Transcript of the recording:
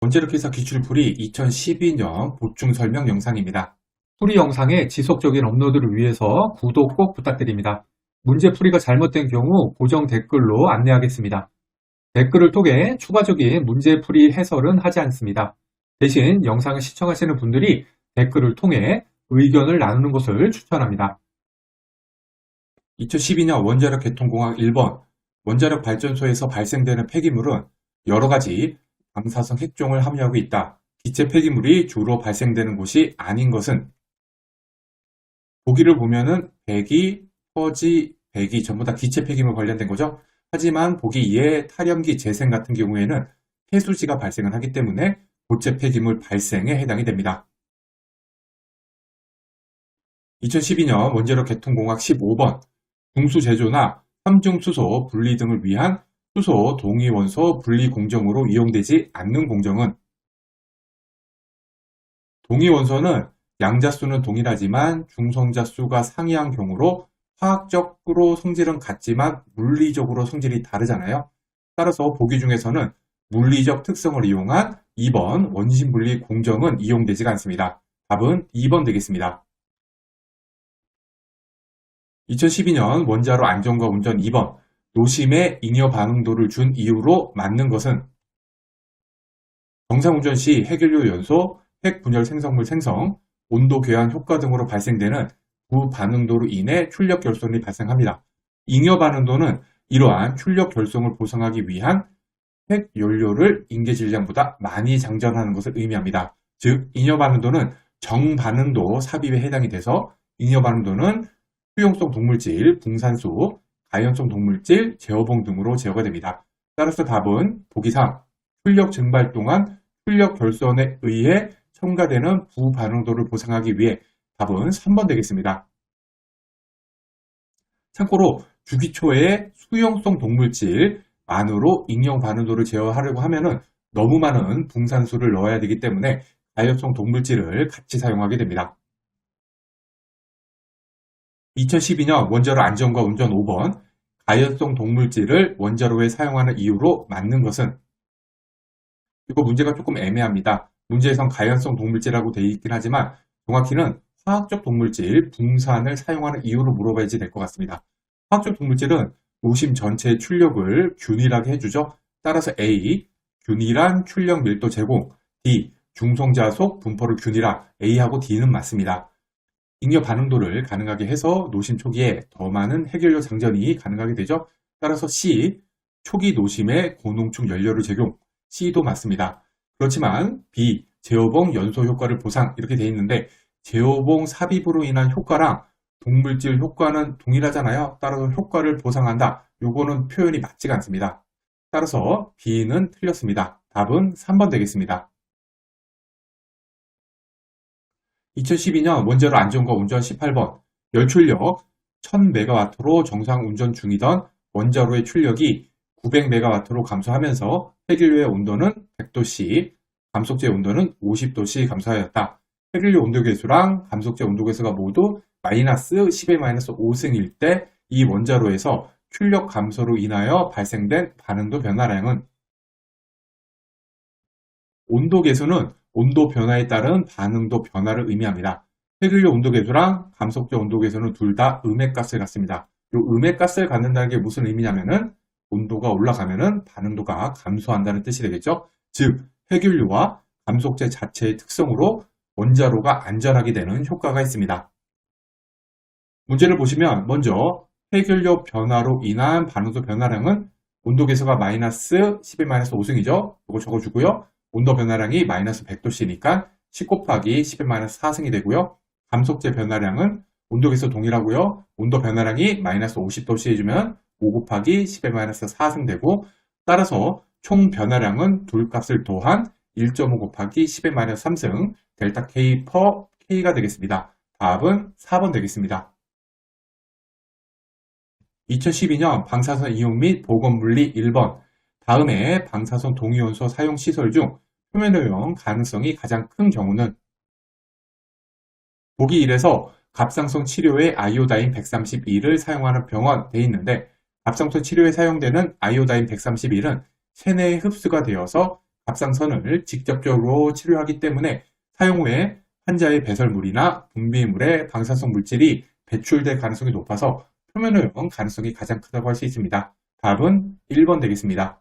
원자력기사 기출풀이 2012년 보충 설명 영상입니다. 풀이 영상의 지속적인 업로드를 위해서 구독 꼭 부탁드립니다. 문제 풀이가 잘못된 경우 고정 댓글로 안내하겠습니다. 댓글을 통해 추가적인 문제 풀이 해설은 하지 않습니다. 대신 영상을 시청하시는 분들이 댓글을 통해 의견을 나누는 것을 추천합니다. 2012년 원자력 개통공학 1번 원자력 발전소에서 발생되는 폐기물은 여러 가지 방사성 핵종을 함유하고 있다. 기체 폐기물이 주로 발생되는 곳이 아닌 것은 보기를 보면은 배기, 터지, 배기 전부 다 기체 폐기물 관련된 거죠. 하지만 보기 2의 탈염기 재생 같은 경우에는 폐수지가 발생을 하기 때문에 고체 폐기물 발생에 해당이 됩니다. 2012년 원자력 개통공학 15번 중수 제조나 삼중수소 분리 등을 위한 수소 동위원소 분리 공정으로 이용되지 않는 공정은 동위원소는 양자수는 동일하지만 중성자 수가 상이한 경우로 화학적으로 성질은 같지만 물리적으로 성질이 다르잖아요. 따라서 보기 중에서는 물리적 특성을 이용한 2번 원심분리 공정은 이용되지 않습니다. 답은 2번 되겠습니다. 2012년 원자로 안전과 운전 2번 노심의 잉여 반응도를 준 이유로 맞는 것은 정상운전 시 핵연료 연소, 핵분열 생성물 생성, 온도 교환 효과 등으로 발생되는 부반응도로 인해 출력 결손이 발생합니다. 잉여 반응도는 이러한 출력 결손을 보상하기 위한 핵연료를 인계 질량보다 많이 장전하는 것을 의미합니다. 즉, 잉여 반응도는 정반응도 삽입에 해당이 돼서 잉여 반응도는 수용성 동물질, 붕산수, 가연성 동물질, 제어봉 등으로 제어가 됩니다. 따라서 답은 보기 3, 출력 증발 동안 출력 결손에 의해 첨가되는 부반응도를 보상하기 위해 답은 3번 되겠습니다. 참고로 주기초에 수용성 동물질 안으로 잉여 반응도를 제어하려고 하면은 너무 많은 붕산수를 넣어야 되기 때문에 가연성 동물질을 같이 사용하게 됩니다. 2012년 원자로 안전과 운전 5번 가연성 동물질을 원자로에 사용하는 이유로 맞는 것은 이거 문제가 조금 애매합니다. 문제에선 가연성 동물질이라고 되어 있긴 하지만 정확히는 화학적 동물질 붕산을 사용하는 이유로 물어봐야지 될 것 같습니다. 화학적 동물질은 노심 전체의 출력을 균일하게 해주죠. 따라서 A. 균일한 출력 밀도 제공, D. 중성자속 분포를 균일화, A하고 D는 맞습니다. 잉여 반응도를 가능하게 해서 노심 초기에 더 많은 핵연료 장전이 가능하게 되죠. 따라서 C. 초기 노심에 고농축 연료를 제공, C도 맞습니다. 그렇지만 B. 제어봉 연소 효과를 보상 이렇게 되어 있는데 제어봉 삽입으로 인한 효과랑 동물질 효과는 동일하잖아요. 따라서 효과를 보상한다. 요거는 표현이 맞지가 않습니다. 따라서 B는 틀렸습니다. 답은 3번 되겠습니다. 2012년 원자로 안전과 운전 18번 열출력 1000MW로 정상 운전 중이던 원자로의 출력이 900MW로 감소하면서 핵연료의 온도는 100도씨, 감속제 온도는 50도씨 감소하였다. 핵연료 온도계수랑 감속제 온도계수가 모두 마이너스 10-5승일 때 이 원자로에서 출력 감소로 인하여 발생된 반응도 변화량은 온도계수는 온도 변화에 따른 반응도 변화를 의미합니다. 핵연료 온도계수랑 감속제 온도계수는 둘 다 음핵가스를 갖습니다. 이 음핵가스를 갖는다는 게 무슨 의미냐면은 온도가 올라가면은 반응도가 감소한다는 뜻이 되겠죠. 즉, 핵연료와 감속제 자체의 특성으로 원자로가 안전하게 되는 효과가 있습니다. 문제를 보시면 먼저 핵연료 변화로 인한 반응도 변화량은 온도계수가 마이너스 10-5승이죠. 이거 적어주고요. 온도 변화량이 마이너스 100도씨니까 10 곱하기 10-4승이 되고요. 감속제 변화량은 온도계수 동일하고요. 온도 변화량이 마이너스 50도씨 해주면 5 곱하기 10-4승 되고 따라서 총 변화량은 둘값을 더한 1.5 곱하기 10-3승 델타 K per K가 되겠습니다. 답은 4번 되겠습니다. 2012년 방사선 이용 및 보건물리 1번 다음에 방사선 동위원소 사용 시설 중 표면오염 가능성이 가장 큰 경우는 보기 1에서 갑상선 치료에 아이오다인 131을 사용하는 병원 되어 있는데 갑상선 치료에 사용되는 아이오다인 131은 체내에 흡수가 되어서 갑상선을 직접적으로 치료하기 때문에 사용 후에 환자의 배설물이나 분비물에 방사성 물질이 배출될 가능성이 높아서 표면오염 가능성이 가장 크다고 할 수 있습니다. 답은 1번 되겠습니다.